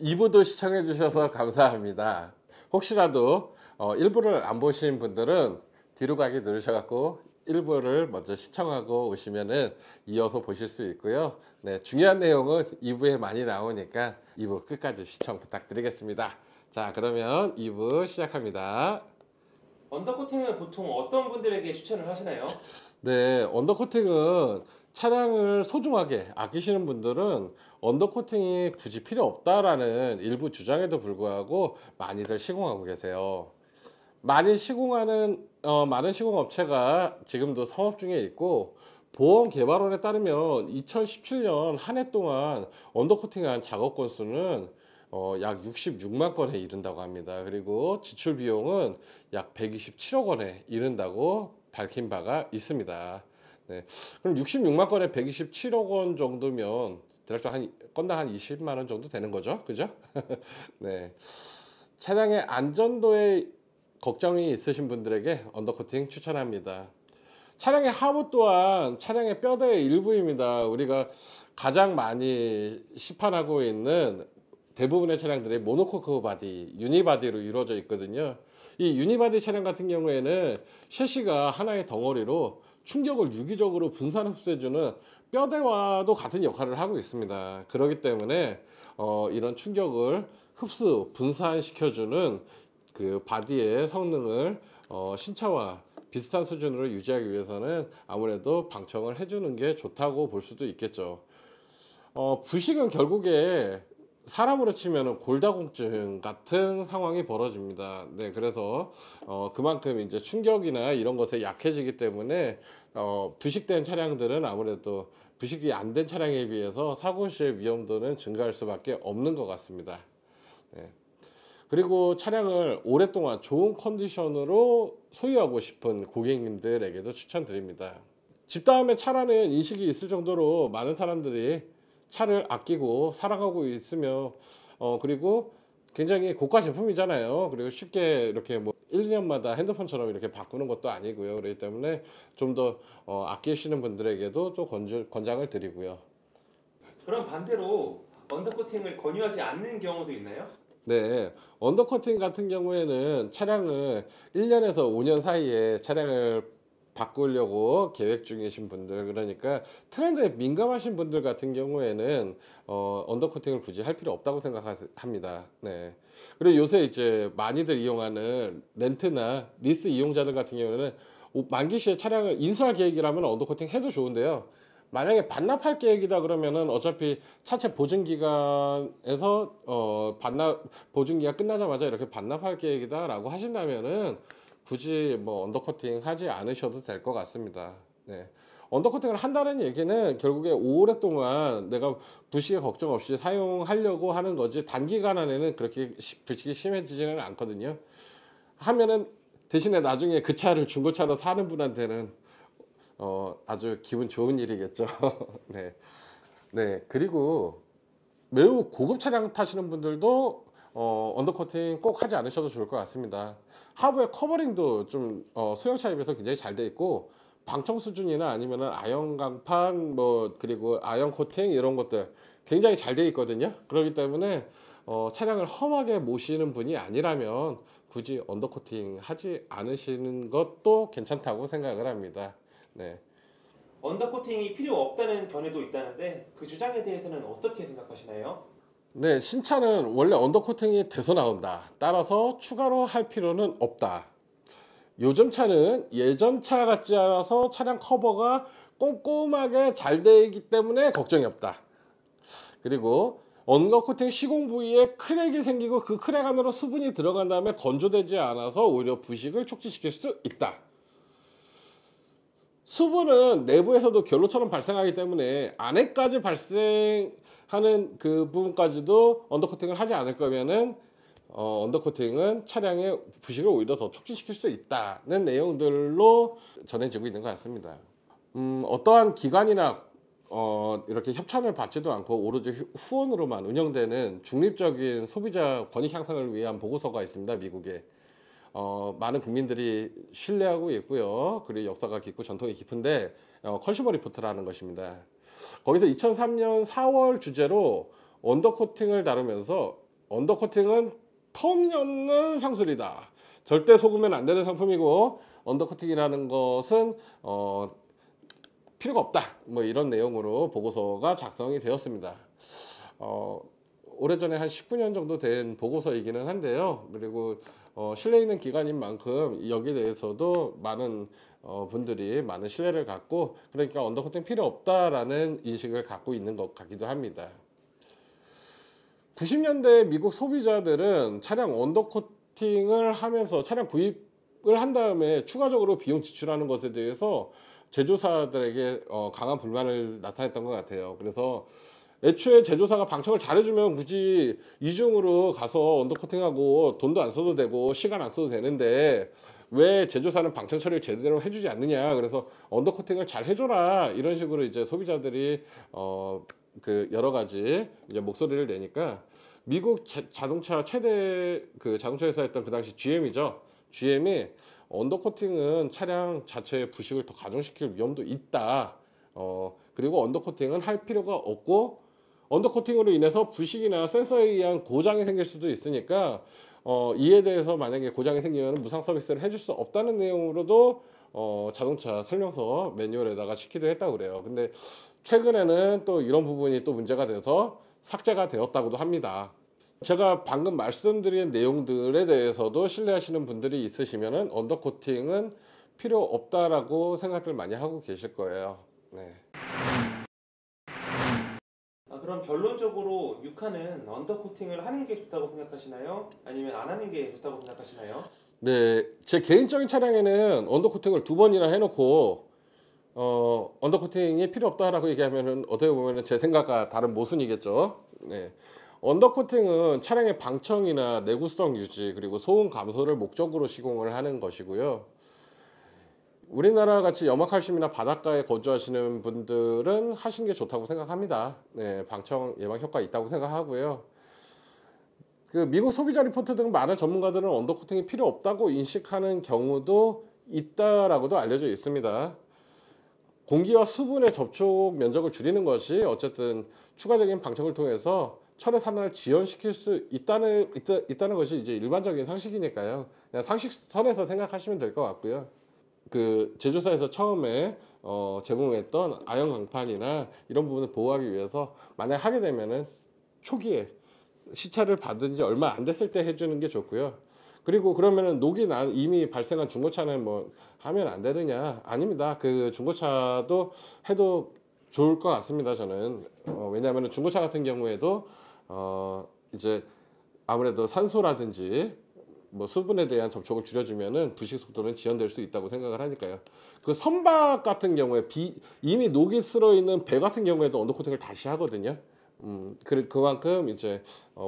2부도 시청해 주셔서 감사합니다. 혹시라도 1부를 안 보신 분들은 뒤로 가기 누르셔갖고 1부를 먼저 시청하고 오시면은 이어서 보실 수 있고요. 네, 중요한 내용은 2부에 많이 나오니까 2부 끝까지 시청 부탁드리겠습니다. 자, 그러면 2부 시작합니다. 언더코팅은 보통 어떤 분들에게 추천을 하시나요? 네, 언더코팅은 차량을 소중하게 아끼시는 분들은 언더코팅이 굳이 필요 없다라는 일부 주장에도 불구하고 많이들 시공하고 계세요. 많은 시공 업체가 지금도 사업 중에 있고, 보험개발원에 따르면 2017년 한 해 동안 언더코팅한 작업 건수는 약 66만 건에 이른다고 합니다. 그리고 지출 비용은 약 127억 원에 이른다고 밝힌 바가 있습니다. 네. 그럼 66만 건에 127억 원 정도면 대략 한 건당 한 20만 원 정도 되는 거죠. 그죠? 네. 차량의 안전도에 걱정이 있으신 분들에게 언더코팅 추천합니다. 차량의 하부 또한 차량의 뼈대의 일부입니다. 우리가 가장 많이 시판하고 있는 대부분의 차량들이 모노코크 바디, 유니바디로 이루어져 있거든요. 이 유니바디 차량 같은 경우에는 셰시가 하나의 덩어리로 충격을 유기적으로 분산 흡수해주는 뼈대와도 같은 역할을 하고 있습니다. 그렇기 때문에 이런 충격을 흡수, 분산시켜주는 그 바디의 성능을 신차와 비슷한 수준으로 유지하기 위해서는 아무래도 방청을 해주는 게 좋다고 볼 수도 있겠죠. 부식은 결국에 사람으로 치면 골다공증 같은 상황이 벌어집니다. 네, 그래서 그만큼 이제 충격이나 이런 것에 약해지기 때문에 부식된 차량들은 아무래도 부식이 안 된 차량에 비해서 사고 시의 위험도는 증가할 수밖에 없는 것 같습니다. 네. 그리고 차량을 오랫동안 좋은 컨디션으로 소유하고 싶은 고객님들에게도 추천드립니다. 집다음에 차라는 인식이 있을 정도로 많은 사람들이 차를 아끼고 사랑하고 있으며 그리고 굉장히 고가 제품이잖아요. 그리고 쉽게 이렇게 뭐 1, 2년마다 핸드폰처럼 이렇게 바꾸는 것도 아니고요. 그렇기 때문에 좀 더 아끼시는 분들에게도 좀 권장을 드리고요. 그럼 반대로 언더코팅을 권유하지 않는 경우도 있나요? 네, 언더커팅 같은 경우에는 차량을 1년에서 5년 사이에 차량을 바꾸려고 계획 중이신 분들, 그러니까 트렌드에 민감하신 분들 같은 경우에는 언더커팅을 굳이 할 필요 없다고 생각합니다. 네. 그리고 요새 이제 많이들 이용하는 렌트나 리스 이용자들 같은 경우에는 만기 시에 차량을 인수할 계획이라면 언더커팅 해도 좋은데요. 만약에 반납할 계획이다 그러면은 어차피 차체 보증 기간에서 반납 보증 기간 끝나자마자 이렇게 반납할 계획이다라고 하신다면은 굳이 뭐 언더커팅 하지 않으셔도 될 것 같습니다. 네. 언더커팅을 한다는 얘기는 결국에 오랫동안 내가 부식에 걱정 없이 사용하려고 하는 거지, 단기간 안에는 그렇게 부식이 심해지지는 않거든요. 하면은 대신에 나중에 그 차를 중고차로 사는 분한테는 아주 기분 좋은 일이겠죠. 네. 네. 그리고 매우 고급 차량 타시는 분들도 언더커팅 꼭 하지 않으셔도 좋을 것 같습니다. 하부의 커버링도 좀 소형차에 비해서 굉장히 잘 돼 있고, 방청 수준이나 아니면은 아연 강판 뭐 그리고 아연 코팅 이런 것들 굉장히 잘 돼 있거든요. 그렇기 때문에 차량을 험하게 모시는 분이 아니라면 굳이 언더코팅 하지 않으시는 것도 괜찮다고 생각을 합니다. 네. 언더코팅이 필요 없다는 견해도 있다는데 그 주장에 대해서는 어떻게 생각하시나요? 네, 신차는 원래 언더코팅이 돼서 나온다. 따라서 추가로 할 필요는 없다. 요즘 차는 예전 차 같지 않아서 차량 커버가 꼼꼼하게 잘 되어 있기 때문에 걱정이 없다. 그리고 언더코팅 시공 부위에 크랙이 생기고 그 크랙 안으로 수분이 들어간 다음에 건조되지 않아서 오히려 부식을 촉진시킬 수 있다. 수분은 내부에서도 결로처럼 발생하기 때문에 안에까지 발생하는 그 부분까지도 언더코팅을 하지 않을 거면은 언더코팅은 차량의 부식을 오히려 더 촉진시킬 수 있다는 내용들로 전해지고 있는 것 같습니다. 어떠한 기관이나 이렇게 협찬을 받지도 않고 오로지 후원으로만 운영되는 중립적인 소비자 권익 향상을 위한 보고서가 있습니다, 미국에. 많은 국민들이 신뢰하고 있고요. 그리고 역사가 깊고 전통이 깊은데 컨슈머 리포트라는 것입니다. 거기서 2003년 4월 주제로 언더코팅을 다루면서 언더코팅은 터무니없는 상술이다. 절대 속으면 안 되는 상품이고 언더코팅이라는 것은 필요가 없다. 뭐 이런 내용으로 보고서가 작성이 되었습니다. 오래전에 한 19년 정도 된 보고서이기는 한데요. 그리고 신뢰 있는 기관인 만큼 여기에 대해서도 많은 분들이 많은 신뢰를 갖고 그러니까 언더코팅 필요 없다라는 인식을 갖고 있는 것 같기도 합니다. 90년대 미국 소비자들은 차량 언더코팅을 하면서 차량 구입을 한 다음에 추가적으로 비용 지출하는 것에 대해서 제조사들에게 강한 불만을 나타냈던 것 같아요. 그래서 애초에 제조사가 방청을 잘해주면 굳이 이중으로 가서 언더코팅하고 돈도 안 써도 되고 시간 안 써도 되는데 왜 제조사는 방청 처리를 제대로 해주지 않느냐. 그래서 언더코팅을 잘 해줘라 이런 식으로 이제 소비자들이 그 여러 가지 이제 목소리를 내니까 미국 자동차 최대 그 자동차 회사였던 그 당시 GM이죠. GM이 언더코팅은 차량 자체의 부식을 더 가중시킬 위험도 있다. 그리고 언더코팅은 할 필요가 없고 언더코팅으로 인해서 부식이나 센서에 의한 고장이 생길 수도 있으니까 이에 대해서 만약에 고장이 생기면 무상 서비스를 해줄 수 없다는 내용으로도 자동차 설명서 매뉴얼에다가 시키도 했다고 그래요. 근데 최근에는 또 이런 부분이 또 문제가 돼서 삭제가 되었다고도 합니다. 제가 방금 말씀드린 내용들에 대해서도 신뢰하시는 분들이 있으시면은 언더코팅은 필요 없다라고 생각들 많이 하고 계실 거예요. 네. 그럼 결론적으로 6화는 언더코팅을 하는 게 좋다고 생각하시나요? 아니면 안 하는 게 좋다고 생각하시나요? 네, 제 개인적인 차량에는 언더코팅을 2번이나 해놓고 언더코팅이 필요 없다라고 얘기하면은 어떻게 보면은 제 생각과 다른 모순이겠죠. 네. 언더코팅은 차량의 방청이나 내구성 유지 그리고 소음 감소를 목적으로 시공을 하는 것이고요. 우리나라 같이 염화칼슘이나 바닷가에 거주하시는 분들은 하시는 게 좋다고 생각합니다. 네, 방청 예방 효과 있다고 생각하고요. 그 미국 소비자 리포트 등 많은 전문가들은 언더코팅이 필요 없다고 인식하는 경우도 있다라고도 알려져 있습니다. 공기와 수분의 접촉 면적을 줄이는 것이 어쨌든 추가적인 방청을 통해서 철의 산화를 지연시킬 수 있다는 것이 이제 일반적인 상식이니까요. 그냥 상식선에서 생각하시면 될 것 같고요. 그 제조사에서 처음에 제공했던 아연 강판이나 이런 부분을 보호하기 위해서 만약 하게 되면은 초기에 시차를 받은 지 얼마 안 됐을 때 해주는 게 좋고요. 그리고 그러면은 녹이 이미 발생한 중고차는 뭐 하면 안 되느냐? 아닙니다. 그 중고차도 해도 좋을 것 같습니다. 저는 왜냐하면 중고차 같은 경우에도 이제 아무래도 산소라든지 뭐 수분에 대한 접촉을 줄여주면은 부식 속도는 지연될 수 있다고 생각을 하니까요. 그 선박 같은 경우에 이미 녹이 쓸어 있는 배 같은 경우에도 언더코팅을 다시 하거든요. 그만큼 이제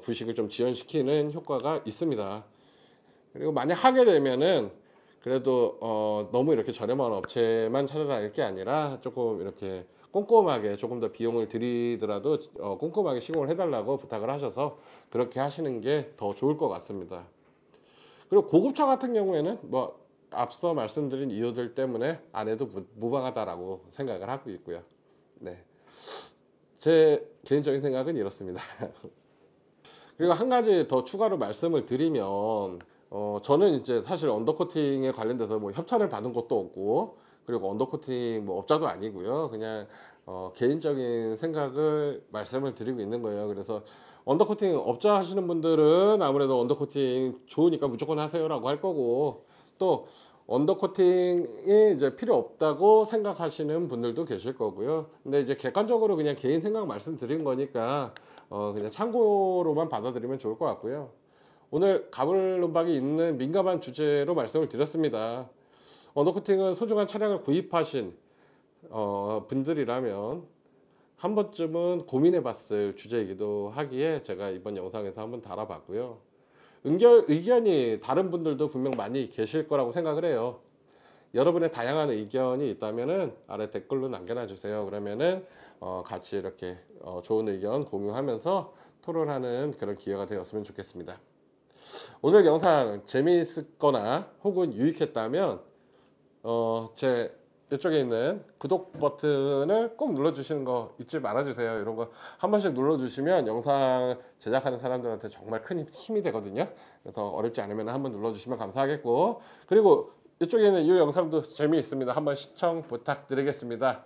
부식을 좀 지연시키는 효과가 있습니다. 그리고 만약 하게 되면은 그래도 너무 이렇게 저렴한 업체만 찾아다닐 게 아니라 조금 이렇게 꼼꼼하게 조금 더 비용을 들이더라도 꼼꼼하게 시공을 해달라고 부탁을 하셔서 그렇게 하시는 게 더 좋을 것 같습니다. 그리고 고급차 같은 경우에는 뭐 앞서 말씀드린 이유들 때문에 안 해도 무방하다라고 생각을 하고 있고요. 네, 제 개인적인 생각은 이렇습니다. 그리고 한 가지 더 추가로 말씀을 드리면 저는 이제 사실 언더코팅에 관련돼서 뭐 협찬을 받은 것도 없고 그리고 언더코팅 뭐 업자도 아니고요. 그냥 개인적인 생각을 말씀을 드리고 있는 거예요. 그래서 언더코팅 업자 하시는 분들은 아무래도 언더코팅 좋으니까 무조건 하세요라고 할 거고 또 언더코팅이 이제 필요 없다고 생각하시는 분들도 계실 거고요. 근데 이제 객관적으로 그냥 개인 생각 말씀드린 거니까 그냥 참고로만 받아들이면 좋을 것 같고요. 오늘 가불론박이 있는 민감한 주제로 말씀을 드렸습니다. 언더코팅은 소중한 차량을 구입하신 분들이라면 한 번쯤은 고민해 봤을 주제이기도 하기에 제가 이번 영상에서 한번 다뤄봤고요. 의견이 다른 분들도 분명 많이 계실 거라고 생각을 해요. 여러분의 다양한 의견이 있다면은 아래 댓글로 남겨놔 주세요. 그러면은 같이 이렇게 좋은 의견 공유하면서 토론하는 그런 기회가 되었으면 좋겠습니다. 오늘 영상 재미있거나 혹은 유익했다면 제 이쪽에 있는 구독 버튼을 꼭 눌러주시는 거 잊지 말아주세요. 이런 거 한 번씩 눌러주시면 영상 제작하는 사람들한테 정말 큰 힘이 되거든요. 그래서 어렵지 않으면 한번 눌러주시면 감사하겠고, 그리고 이쪽에는 이 영상도 재미있습니다. 한번 시청 부탁드리겠습니다.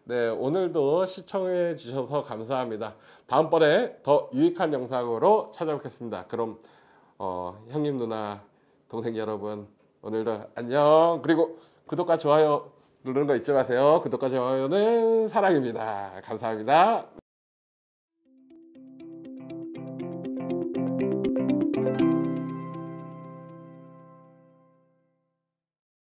네, 오늘도 시청해 주셔서 감사합니다. 다음번에 더 유익한 영상으로 찾아뵙겠습니다. 그럼 형님, 누나, 동생 여러분, 오늘도 안녕. 그리고 구독과 좋아요 누르는 거 잊지 마세요. 구독과 좋아요는 사랑입니다. 감사합니다.